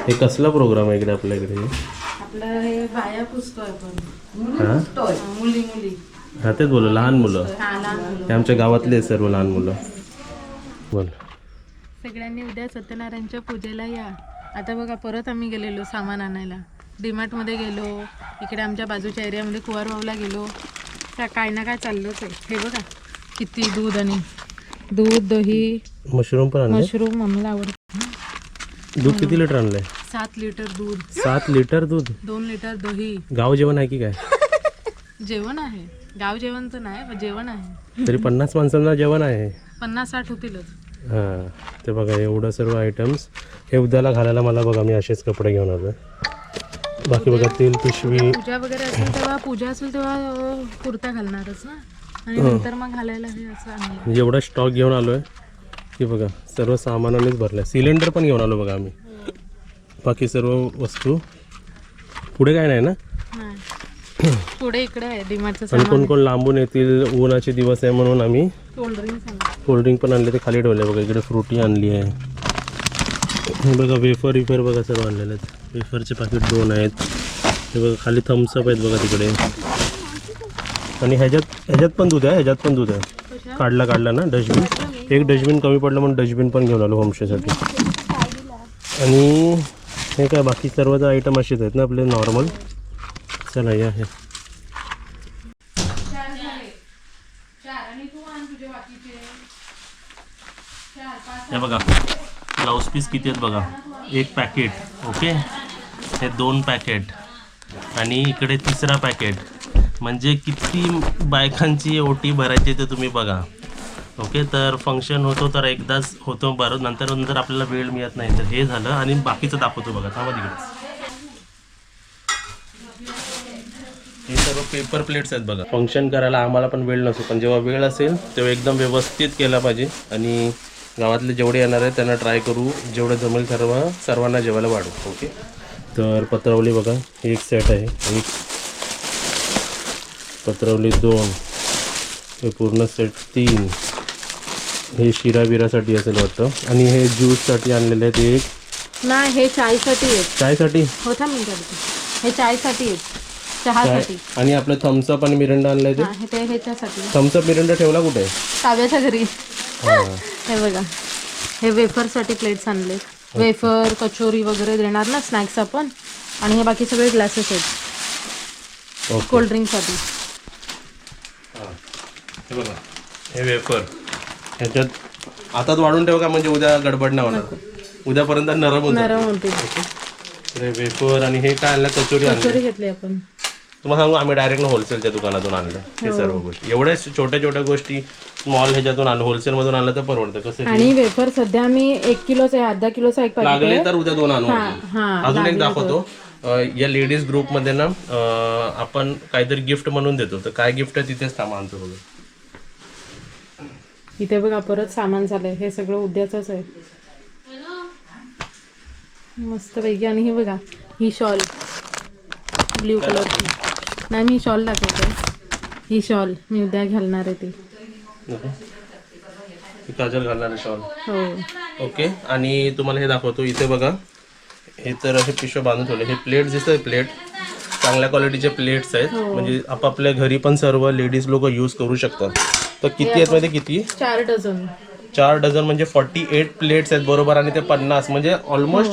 हे कसला प्रोग्राम आहे इकडे आपल्याकडे? आपलं हे बाया पुसतोय आपण. हा मुली मुली. हा तेच बोल, लहान मुलं. हा, लहान मुलं. हे आमच्या गावातले सर्व लहान मुलं. बोल. सगळ्यांनी उद्या सत्यनारायणच्या पूजेला या. आता बघा परत आम्ही गेलेलो सामान आणायला. डीमार्ट मध्ये गेलो, इकडे आमच्या बाजूच्या एरियामध्ये कुवारवावला गेलो. काय ना काय चाललंच आहे. हे बघा किती दूध आणि दूध, दही, मशरूम पण आणले. मशरूम आम्हाला आवडतं. दूध किती लिटर आणलंय? 7 लिटर दूध, 7 लिटर दूध. 2 लिटर दही. गाव जेवण आहे की काय? जेवण आहे. गाव जेवण तर नाही पण जेवण आहे. तरी 50 माणसांना जेवण आहे. 50-60 होतीलच. हां ते बघा एवढं सर्व आयटम्स. हे उद्याला घालायला मला बघा मी असेच कपडे घेऊन आलो. बाकी बघा तेल, पिशवी. पूजा वगैरे असेल तेव्हा, पूजा असेल तेव्हा कुर्ता घालणारच ना, आणि नंतर मग घालायला हे असं आणलं. म्हणजे एवढा स्टॉक घेऊन आलो आहे की बघा सर्व सामानानेच भरलं आहे. सिलेंडर पण घेऊन आलो बघा आम्ही. बाकी सर्व वस्तू पुढे काय नाही ना. पुढे इकडे आहे डीमार्टचं आणि सामान. कोण कोण लांबून येतील, उन्हाचे दिवस आहे म्हणून आम्ही कोल्ड्रिंक पण आणले, ते खाली ठेवले बघा. इकडे फ्रुटी आणली आहे. हे बघा वेफर बघा सर्व आणलेले आहेत. वेफरचे पाकिट 2 आहेत. हे बघा खाली थम्सअप आहेत बघा तिकडे. आणि ह्याच्यात पण दूध आहे. ह्याच्यात पण दूध आहे. काढला ना डस्टबिन. एक डस्टबिन कमी पडलं म्हणून डस्टबिन पण घेऊन आलो होमस्टेसाठी. आणि हे काय बाकी सर्वच आयटम असेच आहेत ना आपले नॉर्मल. चला या हे बघा ब्लाऊज पीस किती आहेत बघा. 1 पॅकेट. ओके, हे 2 पॅकेट आणि इकडे 3रा पॅकेट. म्हणजे किती बायकांची ओटी भरायची ते तुम्ही बघा. ओके, तर फंक्शन होतो तर एकदाच होतो बरं, नंतर आपल्याला वेळ मिळत नाही. तर हे झालं आणि बाकीचं दाखवतो बघा. थांबा तिकडे. हे सर्व पेपर प्लेट्स आहेत बघा. फंक्शन करायला आम्हाला पण वेळ नसतो, पण जेव्हा वेळ असेल तेव्हा एकदम व्यवस्थित केला पाहिजे. आणि गावातले जेवढे येणार आहेत त्यांना ट्राय करू, जेवढं जमेल सर्वांना जेवायला वाढू. ओके, तर पत्रावली बघा. हे एक सेट आहे. 1 पत्रावली 2. हे पूर्ण सेट 3. हे शिरा बिरासाठी असेल वाटतं. आणि हे ज्यूससाठी आणलेले आहेत. 1 नाही, हे चायसाठी आहे. चायसाठी होता मी हे चायसाठी आहे, चहासाठी. आणि आपलं थम्सअप आणि मिरिंडा आणलंय ते ह्याच्यासाठी. थम्सअप मिरिंडा ठेवला कुठे? ताब्याच्या घरी. हे बघा, हे वेफरसाठी प्लेट्स आणले. वेफर, कचोरी वगैरे देणार ना स्नॅक्स आपण. आणि हे बाकी सगळे ग्लासेस आहेत कोल्ड्रिंकसाठी. हे बघा, हे वेफर ह्याच्यात आताच वाढून ठेव का, म्हणजे उद्या गडबड नाही होणार. उद्यापर्यंत नरम होते. हे वेफर. आणि हे काय आणलं? कचोरी घेतली आपण. तुम्हाला सांगू, आम्ही डायरेक्ट होलसेलच्या दुकानातून आणलं हे सर्व गोष्टी. एवढ्या छोट्या गोष्टी स्मॉल ह्याच्यातून आणलं, होलसेलमधून आणलं तर परवडतं. कसं आणि वेफर सध्या मी 1 किलोचा आहे, अर्धा किलोचा एक पाकिट लागले तर उद्या 2 आणू. अजून एक दाखवतो. या लेडीज ग्रुपमध्ये ना आपण काहीतरी गिफ्ट म्हणून देतो. तर काय गिफ्ट आहे तिथेच थांबा आणतो बघा. इथे बघा परत सामान झालंय. हे सगळं उद्याचंच आहे मस्त पैकी. आणि ही बघा, ही शॉल ब्ल्यू कलरची. नाही, मी शॉल दाखवते. ही शॉल मी उद्या घालणार आहे ती. काजल घालणारे शॉल. हो. ओके, आणि तुम्हाला हे दाखवतो. इथे बघा, हे तर हे पिशव्या बांधून ठेवले. हे प्लेट दिसत आहे. प्लेट चांगल्या क्वालिटीचे प्लेट्स आहेत. म्हणजे आपापल्या घरी पण सर्व लेडीज लोक यूज करू शकतात. तर किती आहेत मध्ये? किती? 4 डझन. 4 डझन म्हणजे 48 प्लेट्स आहेत बरोबर. आणि ते 50 म्हणजे ऑलमोस्ट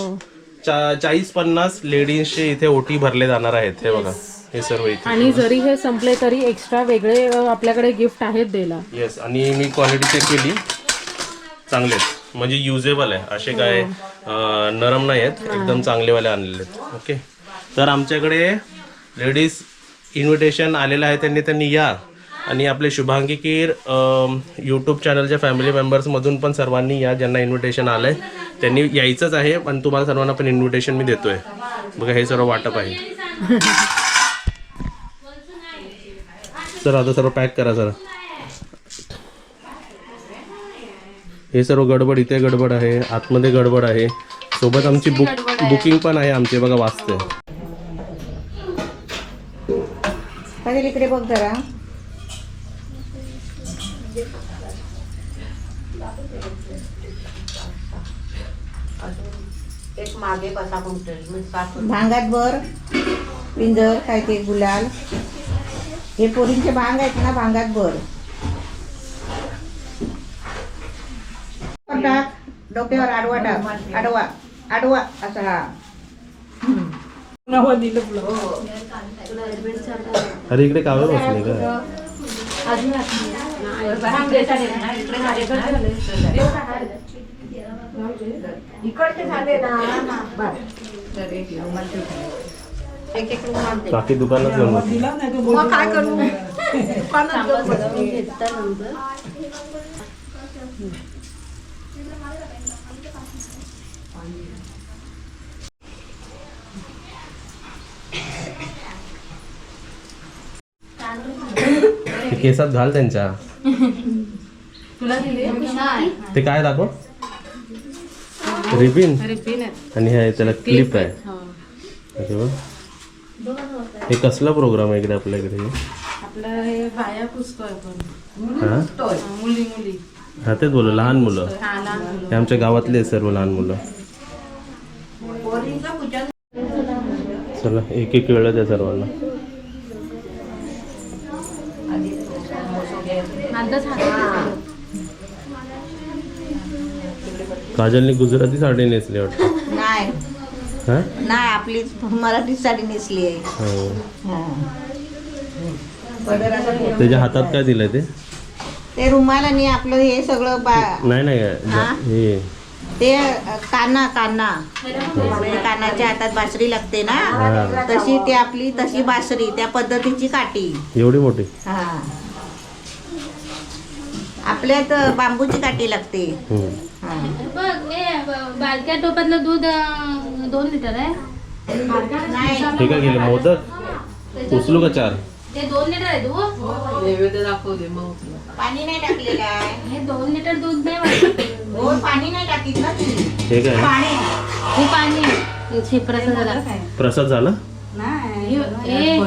40-50 लेडीजचे इथे ओटी भरले जाणार आहेत. हे बघा, हे सर्व इथे. आणि जरी हे संपले तरी एक्स्ट्रा वेगळे आपल्याकडे गिफ्ट आहेत द्यायला. येस, आणि मी क्वालिटी चेक केली, चांगले आहेत. म्हणजे युजेबल आहे. असे काय नरम नाही आहेत, एकदम चांगलेवाले आणलेले आहेत. ओके, तर आमच्याकडे लेडीज इन्व्हिटेशन आलेलं आहे. त्यांनी या. आणि आपले शुभांगी कीर यूट्यूब चॅनलच्या फॅमिली मेंबर्समधून पण सर्वांनी या. ज्यांना इन्व्हिटेशन आलं आहे त्यांनी यायचंच आहे. पण तुम्हाला सर्वांना पण इन्व्हिटेशन मी देतो आहे बघा. हे सर्व वाटप आहे. सर आता सर्व पॅक करा सर. हे सर्व गडबड, इथे गडबड आहे, आतमध्ये गडबड आहे. सोबत आमची बुकिंग पण आहे आमची बघा. वाचते इकडे बघ जरा. भांगात भर पिंजर काय ते गुलाल हे पोरींचे भांग आहेत ना भांगात भर टाक डोक्यावर आडवा टाक आडवा आडवा असा हा अरे इकडे कावे बसले का इकडचे झाले ना एक एक रुमाल दे. बाकी दुकानात घेऊन बस. मग काय करू ते केसात घाल त्यांच्या. तुला दिले ते काय दाखव रिबिन रिबीन आहे. आणि हे त्याला क्लिप आहे. हो. अरे वा. हे कसला प्रोग्राम आहे इकडे आपल्याकडे आपलं हे बाया पुसतो आपण हा मुली मुली हा तेच बोल लहान मुलं हा लहान मुलं. हे आमच्या गावातले आहेत सर्व लहान मुलं. चला एक एक वेळ द्या सर्वांना. आताच हातात काजलने गुजराती साडी नेसली वाटतं. नाही हा नाही आपली मराठी साडी नेसली आहे हो. हा. पदराचं त्याच्या हातात काय दिलंय ते रुमाल आणि आपलं हे सगळं नाही नाही हा? हे ते काना काना म्हणजे कानाच्या हातात बासरी लागते ना हा. तशी ती आपली तशी बासरी त्या पद्धतीची काठी एवढी मोठी. हा आपल्यात बांबूची काठी लागते हम्म. हा. बारक्या टोपातलं दूध 2 लिटर आहे. नाही हे काय केलं मोदक उचलू का 4. ते 2 लिटर आहे दूध. पाणी नाही टाकलेलं आहे हे 2 लिटर दूध नाही वाटत. हो पाणी नाही टाकीत ना ती हे काय पाणी हे पाणी आहे. शिपराचा झाला. प्रसाद झाला. हे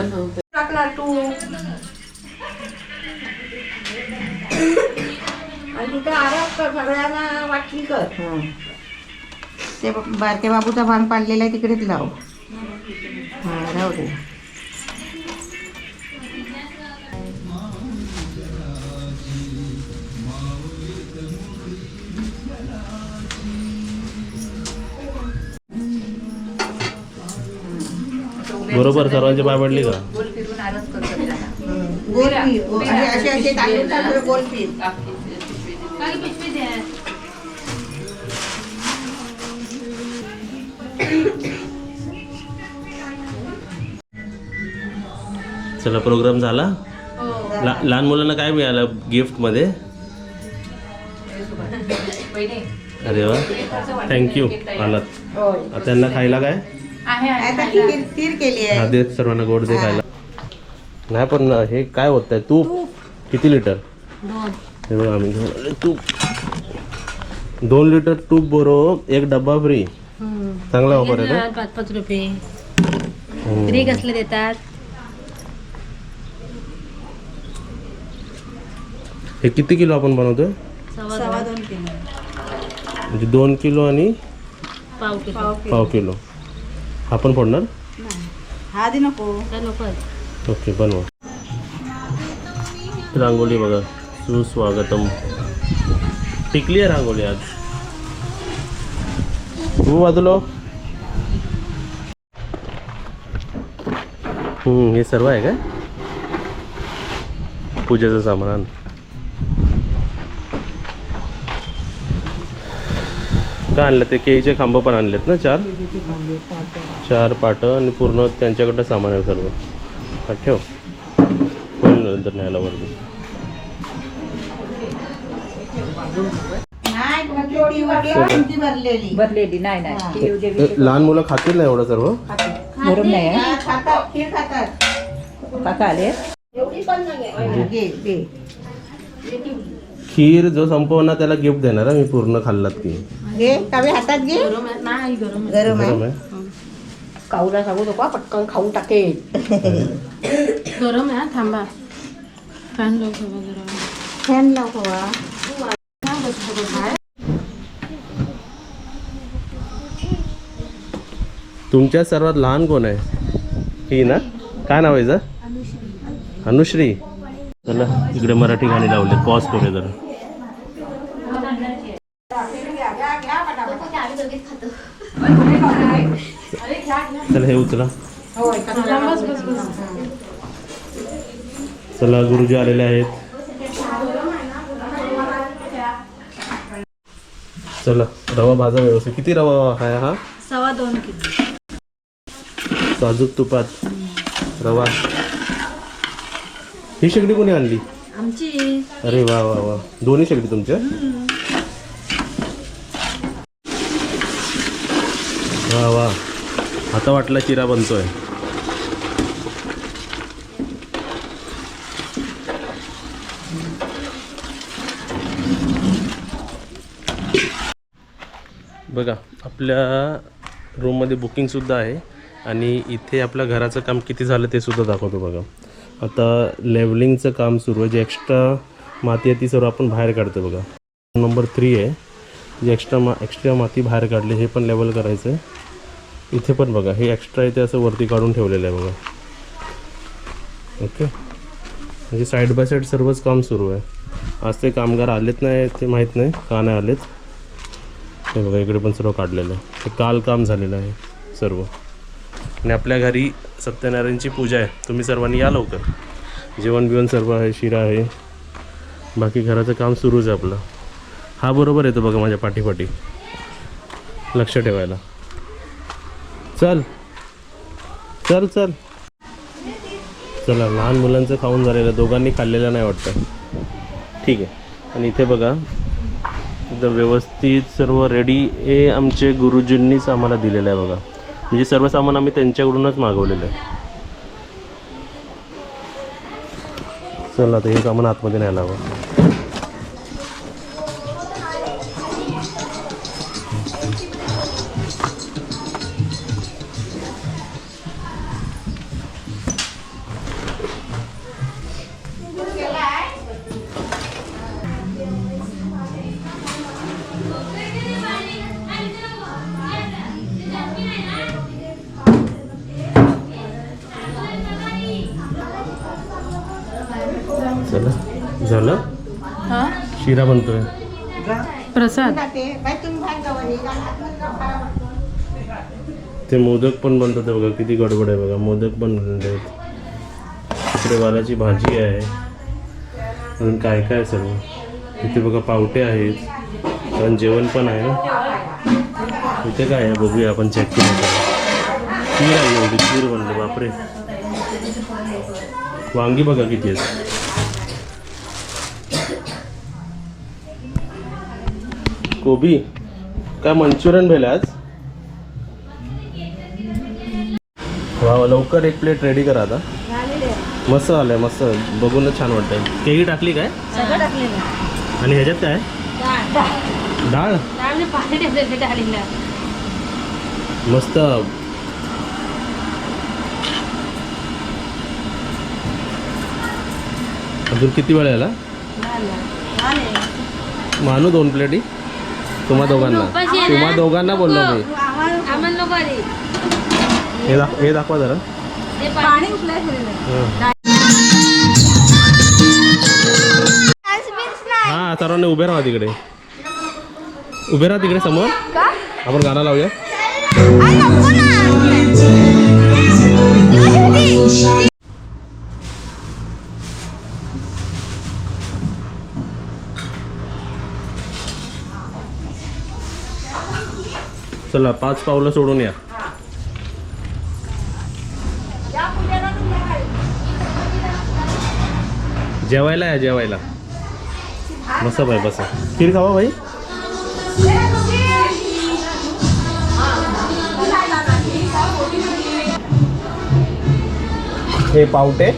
टाकला तू आणि तिथं आराम कर सगळ्यांना वाटली कर ते बारक्या बाबूचा भांग पाडलेला आहे तिकडेच लाव हा राहू दे. बरोबर सर्वांची पाय पडली का. गोल फिर असे असे तांदूळ तांदूळ गोल फिर काही पिशवी द्या. चला प्रोग्राम झाला. लहान मुलांना काय मिळालं गिफ्ट मध्ये. अरे वा थँक्यू आलात. आता त्यांना खायला काय आता खीर खीर केली हा आहे दे सर्वांना गोड दे खायला. नाही पण हे काय होत आहे तूप किती लिटर. हे बघा आम्ही घेऊन आले तूप 2 लिटर तूप बरोबर 1 डब्बा फ्री. चांगला ऑफर आहे ना. 5-5 रुपये फ्री कसले देतात. हे किती किलो आपण बनवतोय. 2.25 किलो म्हणजे 2 किलो आणि पाव किलो. पाव किलो. आपण फोडणार. हा दे नको नको. ओके बनवा. रांगोळी बघा सुस्वागतम. टिकली आहे रांगोळी आज. हो बाजूला. हे सर्व आहे का पूजेचं सामान. काय आणलं ते केळीचे खांब पण आणलेत ना 4 पाटं आणि पूर्ण त्यांच्याकडं सामान आहे सर्व. हा ठेव होईल नंतर न्यायला वरती. भरलेली नाही लहान मुलं खातील ना एवढं सर्व. गरम नाही खातात खीर खातात काका आले खीर जो संपवणार त्याला गिफ्ट देणार मी पूर्ण खाल्लात की. घे कावे हातात घे गरम आहे. नाही गरम आहे. गरम गरम आहे आहे. काऊला सांगू नको पटकन खाऊन टाकेल. गरम आहे. थांबा फॅन लावू सगळं जरा. फॅन लाव हवा तुमच्या सर्वात लहान कोण आहे? ही ना? काय नाव आहे हिचं? अनुश्री. चला इकडे मराठी गाणी लावले, पॉज करूया जरा. चला हे उचला. चला गुरुजी आलेले आहेत. चला रवा भाजा व्यवस्थित. किती रवा आहे हा? 2.25 किलो. साजूक तुपात रवा. ही शेगडी कोणी आणली? आमची. अरे वा वा वा, दोन्ही शेगडी तुमच्या? वा वा, आता वाटला चिरा बनतोय. बघा आपल्या रूममध्ये बुकिंगसुद्धा आहे आणि इथे आपल्या घराचं काम किती झालं ते सुद्धा दाखवतो. बघा आता लेवलिंगचं काम सुरू आहे. जे एक्स्ट्रा माती आहे ती सर्व आपण बाहेर काढतो. बघा नंबर 3 आहे. जे एक्स्ट्रा माती बाहेर काढली हे पण लेवल करायचं आहे. इथे पण बघा हे एक्स्ट्रा आहे ते असं वरती काढून ठेवलेलं आहे बघा. ओके, म्हणजे साईड बाय साईड सर्वच काम सुरू आहे. आज ते कामगार आलेत नाही ते माहीत नाही का नाही आलेत. हे बघा इकडे पण सर्व काढलेलं आहे. ते काल काम झालेलं आहे सर्व. आणि आपल्या घरी सत्यनारायणची पूजा आहे. तुम्ही सर्वांनी या लवकर. जेवण बिवण सर्व आहे, शिरा आहे. बाकी घराचं काम सुरूच आहे आपलं. हा बरोबर येतो बघा माझ्या पाठीपाठी, लक्ष ठेवायला. चल चल चल. चला लहान मुलांचं खाऊन झालेलं, दोघांनी खाल्लेलं नाही वाटतं. ठीक आहे. आणि इथे बघा एकदम व्यवस्थित सर्व रेडी हे आमचे गुरुजींनीच आम्हाला दिलेलं आहे बघा. म्हणजे सर्व सामान आम्ही त्यांच्याकडूनच मागवलेलं आहे. चला आता हे सामान आतमध्ये न्यायला हवं. चला झालं. शिरा बनतोय. प्रसाद. ते मोदक पण बनतात बघा. किती गडबड आहे बघा. मोदक पण बनवले आहेत. तिकडे वालाची भाजी आहे. अजून काय काय सर्व. इथे बघा पावटे आहेत. कारण जेवण पण आहे ना. इथे काय आहे बघूया आपण. चेक करू. खीर आहे. एवढी खीर बनली बापरे. वांगी बघा किती आहेत. कोबी. काय मंचुरियन भेल आज. वा लवकर एक प्लेट रेडी करा आता. मस्त आलंय. मस्त बघूनच छान वाटतंय. केळी टाकली काय? सगळं टाकलेलं. आणि ह्याच्यात काय? डाळ. मस्त. अजून किती वेळ याला? मानू 2 प्लेटी. तुम्हा दोघांना बोललो मी. हे दाखवा जरा. हा सर्वांनी उभे राहा तिकडे. उभे राहा तिकडे समोर. आपण गाणं लावूया. चला 5 पावलं सोडून या. जेवायला या. जेवायला बसा भाई बसा. खीर खावा भाई. हे पावटे